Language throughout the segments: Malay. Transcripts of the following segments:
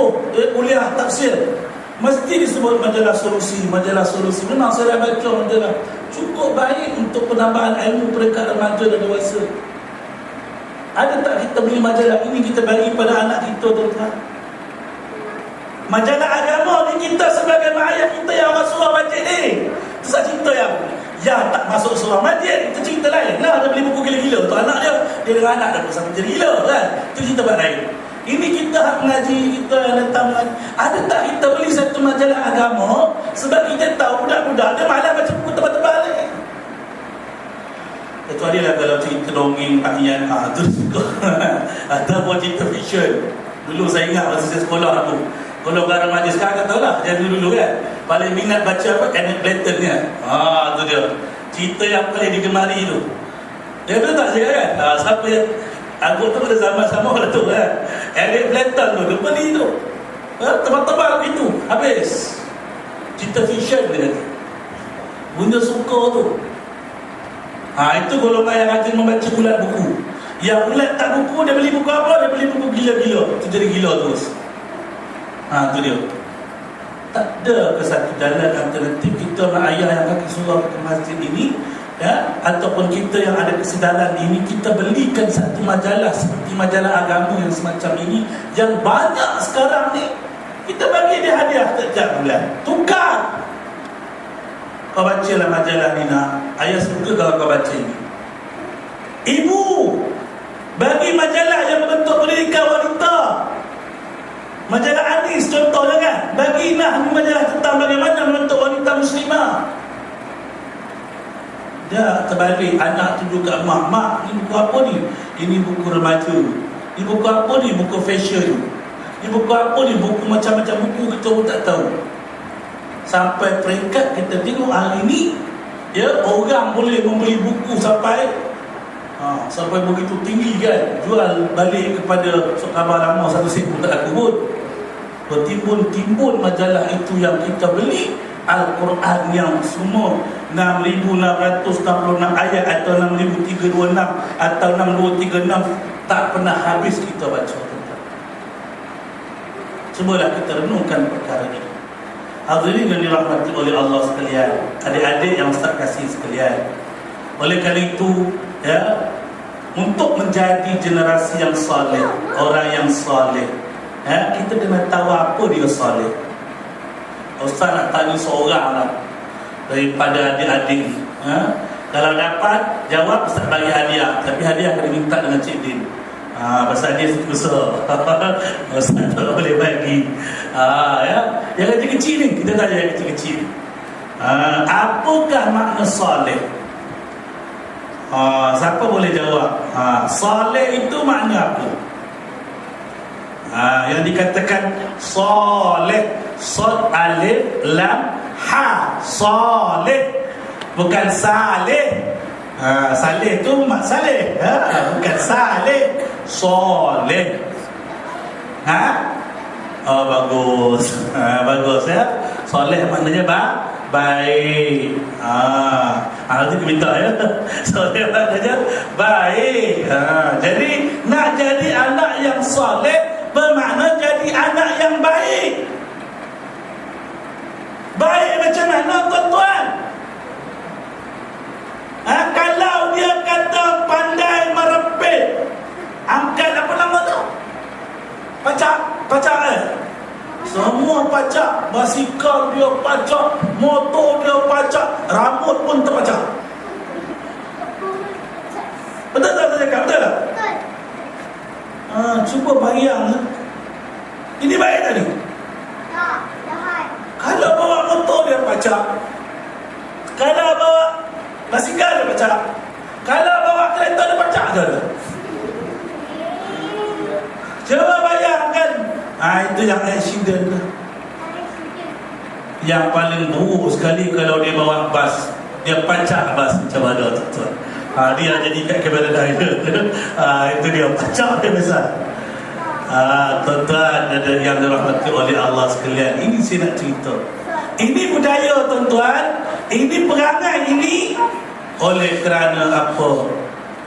tempoh kuliah tafsir, mesti disebut majalah solusi. Majalah solusi memang saya dah baca majalah, cukup baik untuk penambahan ilmu peringkat remaja dan dewasa. Ada tak kita beli majalah ini, kita bagi pada anak kita, tuan-tuan? Majalah agama ni kita sebagai mak ayah kita yang Rasulullah baca ni. Itu satu cerita yang tak masuk surah majid. Itu cerita lain lah. Dia beli buku gila-gila tu anak dia dengan anak dah bersama jadi gila kan. Itu cerita lain. Ini kita hak mengaji, kita yang datang mengaji. Ada tak kita beli satu majalah agama sebab kita tahu budak-budak dia malah baca buku tebal-tebal ni. Kecuali lah kalau cerita dongeng rakyat, tu suka. Ataupun cerita fiction. Dulu saya ingat masa saya sekolah tu, kalau orang remaja sekarang tak tahulah, jadi dulu kan paling minat baca apa? Enid Blyton kan. Tu dia cerita yang paling digemari tu. Ya betul tak saya kan? Siapa yang aku tu pada zaman sama lah tu kan, Enid Blyton tu, dia beli tu tebal-tebal begitu, habis. Cerita fiction dia kata, benda suka tu. Itu golongan yang rajin membaca bulat buku. Yang bulat tak buku, dia beli buku apa? Dia beli buku gila-gila. Itu jadi gila terus. Tu dia. Tak ada ke satu jalan alternatif kita nak ayah yang kaki surau ke masjid ini, ya, ataupun kita yang ada kesedaran ini, kita belikan satu majalah seperti majalah agama yang semacam ini, yang banyak sekarang ni. Kita bagi dia hadiah setiap bulan. Tukar. Kau bacalah majalah ni nak. Ayah suka kalau kau baca ini. Ibu bagi majalah yang membentuk pendidikan wanita. Majalah Anis contohnya kan. Bagilah majalah tentang bagaimana membentuk wanita muslimah. Dia terbalik, anak tu juga, mak, ni buku apa ni? Ini buku remaja. Ini buku apa ni? Buku fashion. Ini buku apa ni? Buku macam-macam buku kita pun tak tahu. Sampai peringkat kita tengok hari ni, ya, orang boleh membeli buku sampai begitu tinggi kan. Jual balik kepada khabar lama 1 sen pun tak laku pun. Bertimbun-timbun majalah itu yang kita beli. Al-Quran yang semua 6,666 ayat atau 6,326 atau 6,236 tak pernah habis kita baca. Cubalah kita renungkan perkara ini. Hadirin yang dirahmati oleh Allah sekalian, adik-adik yang Ustaz kasih sekalian. Oleh kerana itu, ya, untuk menjadi generasi yang soleh, orang yang soleh, ya, kita kena tahu apa dia soleh. Ustaz nak tanya seorang lah daripada adik-adik, ya. Kalau dapat jawab, Ustaz bagi hadiah, tapi hadiah kena minta dengan Cik Din. Pasal dia susah. Ustaz tak boleh bagi. Ya, yang kecil-kecil ni, kita tanya yang kecil-kecil. Apakah makna soleh? Siapa boleh jawab? Soleh itu makna apa? Yang dikatakan soleh, sod alif lam ha, soleh, bukan saleh. Saleh tu mak saleh, bukan saleh, soleh. Bagus. Bagus ya. Soleh maknanya baik. Nanti kita minta ya. Soleh maknanya baik. Jadi nak jadi anak yang soleh bermakna jadi anak yang baik. Baik macam mana tuan-tuan? Kalau dia kata pandai merepit, angkat apa nama tu? Pacak semua pacak. Basikal dia pacak, motor dia pacak, rambut pun terpacak. Betul tak saya cakap? Betul tak? Cuba bayang, ini baik tadi? Tak, jahat. Kalau bawa motor dia pacak, kalau bawa basikal dia pacak, kalau bawa kereta dia pacak ke? Coba bayangkan. Itu yang accident. Yang paling buruk sekali kalau dia bawa bas, dia pacak bas macam mana tuan-tuan. Dia jadi kat kepada driver. Itu dia pacak dia besar. Tuan-tuan ada yang dirahmati oleh Allah sekalian, ini saya nak cerita. Ini budaya tuan-tuan, ini perangai ini. Oleh kerana apa?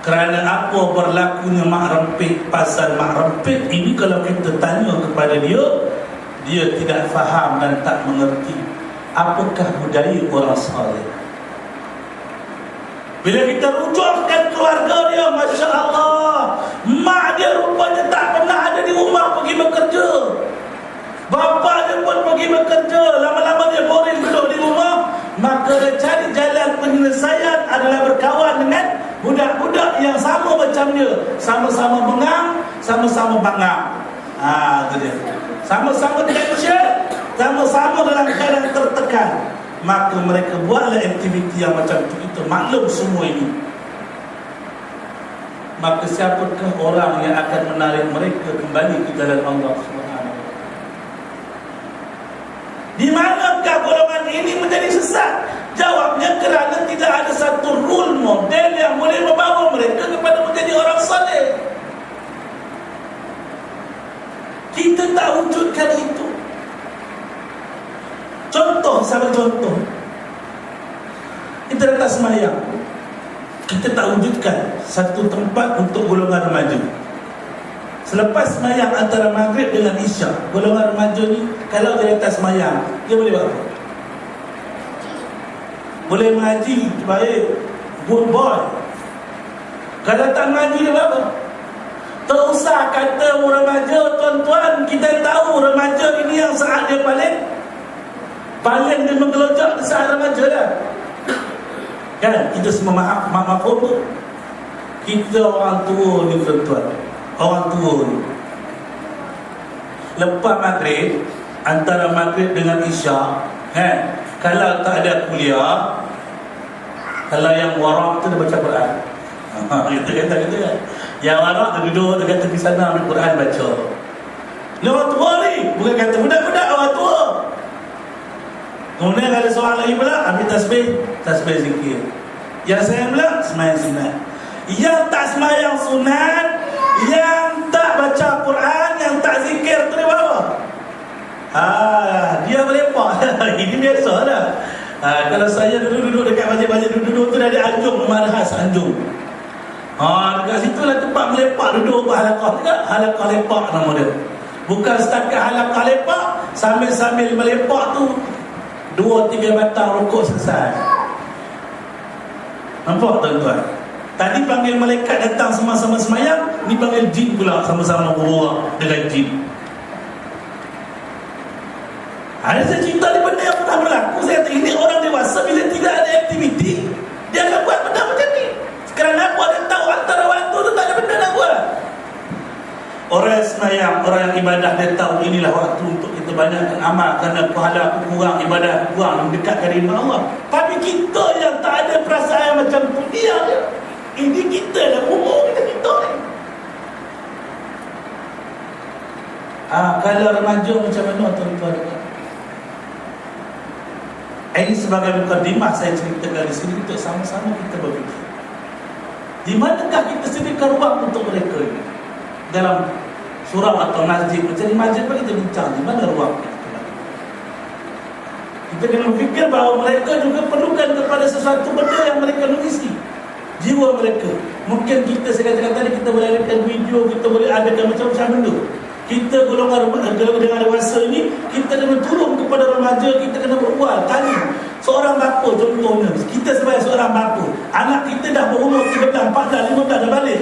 Kerana apa berlakunya mak rempit? Pasal mak rempit ini kalau kita tanya kepada dia, dia tidak faham dan tak mengerti apakah budaya orang saleh. Bila kita rujukkan keluarga dia, Masya Allah, mak dia rupanya tak pernah ada di rumah pergi bekerja, bapa dia pun pergi bekerja, lama-lama dia boring duduk di rumah. Maka dia cari jalan penyelesaian adalah berkawan dengan budak-budak yang sama macam dia, sama-sama bengang, sama-sama bangang. Itu dia. Sama-sama tension, sama-sama dalam keadaan tertekan. Maka mereka buatlah aktiviti yang macam itu. Maklum semua ini. Maka siapakah orang yang akan menarik mereka kembali ke jalan Allah SWT? Di manakah golongan ini menjadi sesat? Jawabnya kerana tidak ada satu role model yang boleh membawa mereka kepada menjadi orang saleh. Kita tak wujudkan itu. Contoh, sahabat, contoh. Kita datang semayang, kita tak wujudkan satu tempat untuk golongan remaja. Selepas semayang antara maghrib dengan isyak, golongan remaja ni kalau dia datang semayang, dia boleh buat apa? Boleh mengaji, baik, good boy. Kalau datang mengaji dia buat apa? Tak usah kata remaja, tuan-tuan, kita tahu remaja ini yang saat dia paling dia menggelojak di saat remaja lah. Kan? Kita semua maklum. Kita orang tua ni, tuan-tuan, orang tua ni, lepas maghrib, antara maghrib dengan isyak, kan? Kalau tak ada kuliah, kalau yang warak tu dia baca Quran. Kita kata kan? Yang warak dia duduk dekat tepi sana ambil Quran baca. Ni orang tua ni, bukan kata budak-budak, orang tua. Kemudian ada seorang lagi pula ambil tasbih zikir. Yang saya pula semayang sunat. Yang tak semayang sunat, yang tak baca Quran, yang tak zikir tu dia buat apa? Dia melepak. Ini biasa dah. Kalau saya duduk dekat masjid-masjid duduk tu dah ada anjung, rumah khas anjung. Dekat situ lah tempat melepak duduk berhalaqah juga. Halaqah lepak nama dia. Bukan setakat halaqah lepak, sambil-sambil melepak tu 2-3 batang rokok selesai. Nampak tuan-tuan? Tadi panggil malaikat datang sama-sama semayang, ni panggil jin pula sama-sama berborak dengan jin. Ada saya cerita ni benda yang pernah berlaku. Saya kata ini orang dewasa bila tidak ada aktiviti, dia akan buat benda macam ni. Kerana apa? Dia tahu antara waktu tu tak ada benda nak buat. Orang yang semayang, orang yang ibadah, dia tahu inilah waktu untuk kita banyakkan amal. Kerana pahala aku kurang, ibadah aku kurang, mendekatkan diri Allah. Tapi kita yang tak ada perasaan macam tu, dia je. Ini kita dah umur kita ni. Kalau remaja macam mana tuan-tuan? Ini sebagai mukadimah saya ceritakan di sini untuk sama-sama kita berfikir. Di manakah kita sediakan ruang untuk mereka ini? Dalam surau atau masjid, macam di masjid pun kita bincang di mana ruang kita. Kita kena berfikir bahawa mereka juga perlukan kepada sesuatu benda yang mereka mengisi jiwa mereka. Mungkin kita, saya katakan tadi, kita boleh adakan video, kita boleh adakan macam-macam benda. Kita golongan dengan dewasa ini, kita kena turun kepada remaja, kita kena berbual, tanya. Seorang bapa contohnya, kita sebagai seorang bapa, anak kita dah berumur 13, 14, 15 dah balik.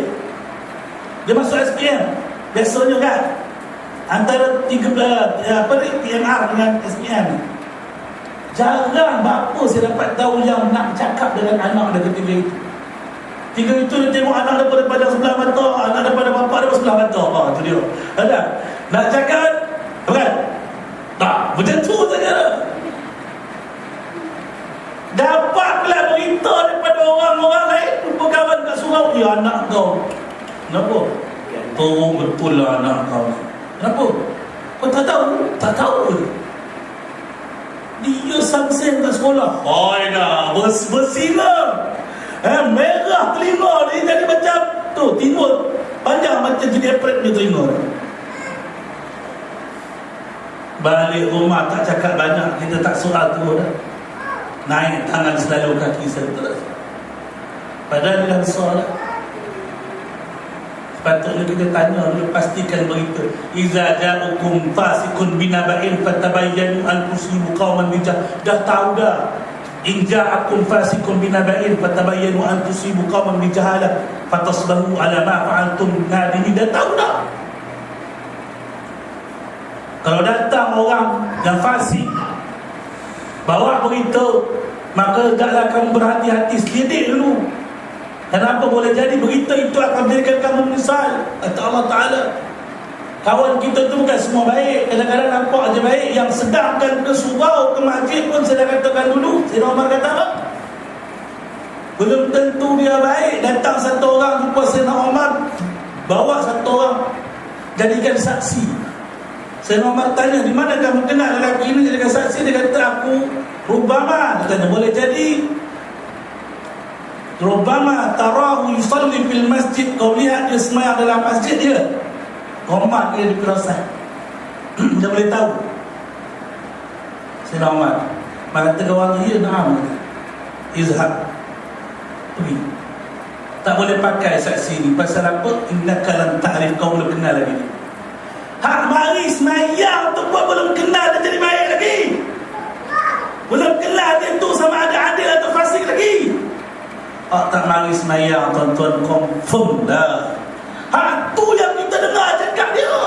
Dia masuk SPM. Biasanya kan antara 13 PMR dengan SPM. Jarang bapa saya dapat tahu yang nak cakap dengan anak dia ketika itu. Ketika itu dia tengok anak daripada padang sebelah mata, anak daripada bapa daripada sebelah mata. Itu dia. Ada. Nak cakap bukan? Tak, macam tu saja. Dapat pula berita daripada orang-orang lain, berkawan kat surau, ya anak kau. Kenapa? Oh, betul lah anak kau. Kenapa? Kau tak tahu? Tak tahu. Dia samseng kat sekolah. Dah bersiram. Merah telinga dia jadi macam tu, timur panjang macam jadi apret dia telinga. Balik rumah tak cakap banyak, kita tak soal tu dah. Naik tangan selalu kaki saya terus. Padahal dia dah besar dah. Patutnya kita tanya dulu, pastikan berita. Iza ja'ukum fasiqun binaba'in fatabayyanu an tusibu qauman dah tahu dah. In ja'akum fasiqun binaba'in fatabayyanu an tusibu qauman bijahalah fatasbahu ala ma fa'altum nadimin. Dah tahu dah. Kalau datang orang yang fasik bawa berita, maka hendaklah kamu berhati-hati, selidik dulu. Kenapa boleh jadi berita itu akan menjadikan kamu menyesal? Kata Allah Ta'ala, kawan kita tu bukan semua baik. Kadang-kadang nampak je baik. Yang sedangkan ke surau, ke masjid pun saya katakan dulu, Sayyidina Umar kata apa? Belum tentu dia baik. Datang satu orang jumpa Sayyidina Umar, bawa satu orang jadikan saksi. Sayyidina Umar tanya, di mana kamu kenal lelaki ini jadikan saksi? Dia kata, aku Rubama. Dia tanya, boleh jadi Rubama tarahu yusalli fil masjid. Kau lihat dia semayang dalam masjid dia. Umar dia diperasan. Dia boleh tahu. Sayyidina Umar maka kawan dia, na'am, izhab, pergi. Tak boleh pakai saksi ni. Pasal apa? Innaka lam ta'rif, kau belum kenal lagi ni. Hak mari semayang tu buat belum kenal dia jadi baik lagi. Belum kenal dia tu sama ada adil atau fasik lagi. Tak mari semayang, tuan-tuan, confirm dah. Hak tu yang kita dengar cakap dia.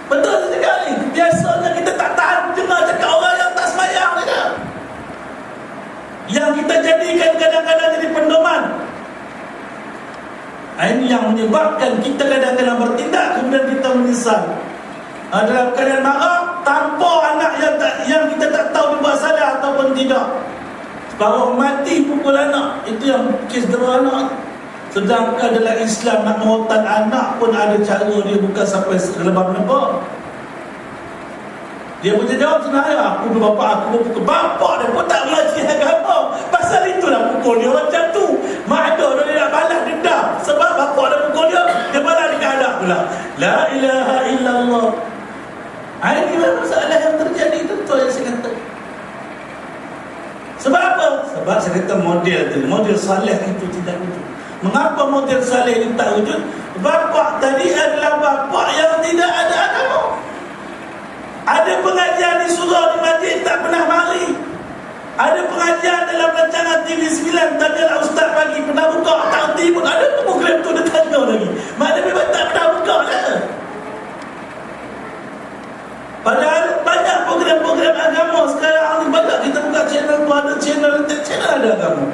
Betul saya cakap ni. Biasanya kita tak tahan dengar cakap orang yang tak semayang saja. Yang kita jadikan kadang-kadang jadi pendoman. Ini yang menyebabkan kita kadang-kadang bertindak kemudian kita menyesal. Dalam keadaan marah, tanpa anak yang kita tak tahu dia buat salah ataupun tidak. Baru mati pukul anak. Itu yang kes dera anak. Sedangkan dalam Islam nak merawat anak pun ada cara dia, bukan sampai lebam-lebam. Dia punya jawab sebenarnya, aku bapak aku pukul bapak dia pun tak mengaji agama. Pasal itulah pukul dia macam tu. Mak ada dia nak balas dendam sebab bapak dia pukul dia balas dekat anak pula. La ilaha illallah. Ini masalah yang terjadi, tentu yang saya kata. Sebab apa? Sebab saya kata model saleh itu tidak wujud. Mengapa model saleh ini tak wujud? Bapak tadi adalah bapak yang tidak ada agama. Ada pengajian di surau, di masjid, tak pernah mari. Ada pengajian dalam rancangan TV9, tanyalah ustaz pagi, pernah buka? Tak henti pun. Ada program tu dia tanya lagi. Mana memang tak pernah buka lah. Padahal banyak program-program agama sekarang ni. Banyak kita buka channel tu, ada channel ada agama.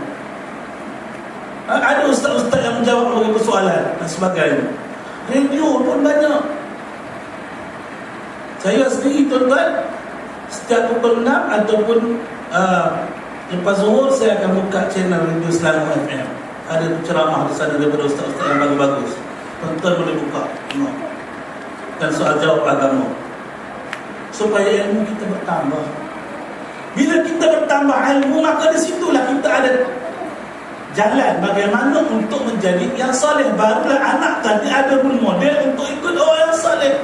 Ada ustaz-ustaz yang menjawab beberapa soalan dan sebagainya. Radio pun banyak. Saya sendiri, tuan-tuan, setiap pukul 6 ataupun lepas zuhur, saya akan buka channel Radio Selangor FM. Ada ceramah di sana daripada ustaz-ustaz yang bagus-bagus. Tuan-tuan boleh buka, tengok. Dan soal jawab agama, supaya ilmu kita bertambah. Bila kita bertambah ilmu, maka di situlah kita ada jalan bagaimana untuk menjadi yang saleh. Barulah anak tadi ada role model untuk ikut orang yang saleh.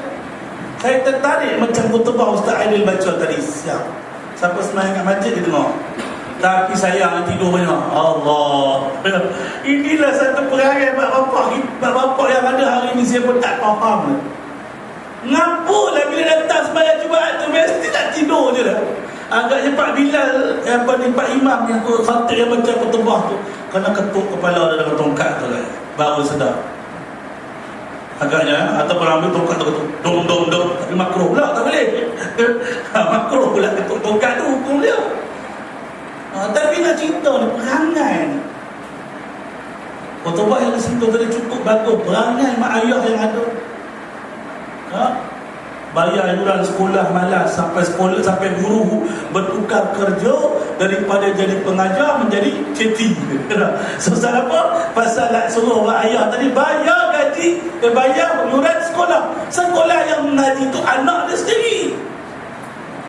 Saya tertarik macam khutbah Ustaz Aidil baca tadi siang. Siapa semayang kat masjid dia dengar. Tapi sayang tidur banyak. Allah. Inilah satu perangai bapak yang ada hari ini saya pun tak faham. Ngapalah bila datang sembahyang Jumaat tu mesti nak tidur je dah. Agaknya Pak Bilal, Pak Imam yang khatib yang baca khutbah tu kena ketuk kepala dia dengan tongkat tu lah. Baru sedar. Agaknya ataupun ambil tongkat tu ketuk dom. Tapi makruh pula, tak boleh. Makruh pula ketuk tongkat tu hukum dia. Tapi nak cerita ni perangai ni. Khutbah yang disentuh tadi cukup bagus. Perangai mak ayah yang ada. Bayar iuran sekolah malas sampai guru bertukar kerja daripada jadi pengajar menjadi ceti. Sebab apa? Pasal nak suruh mak ayah tadi bayar gaji, bayar iuran sekolah. Sekolah yang mengaji tu anak dia sendiri.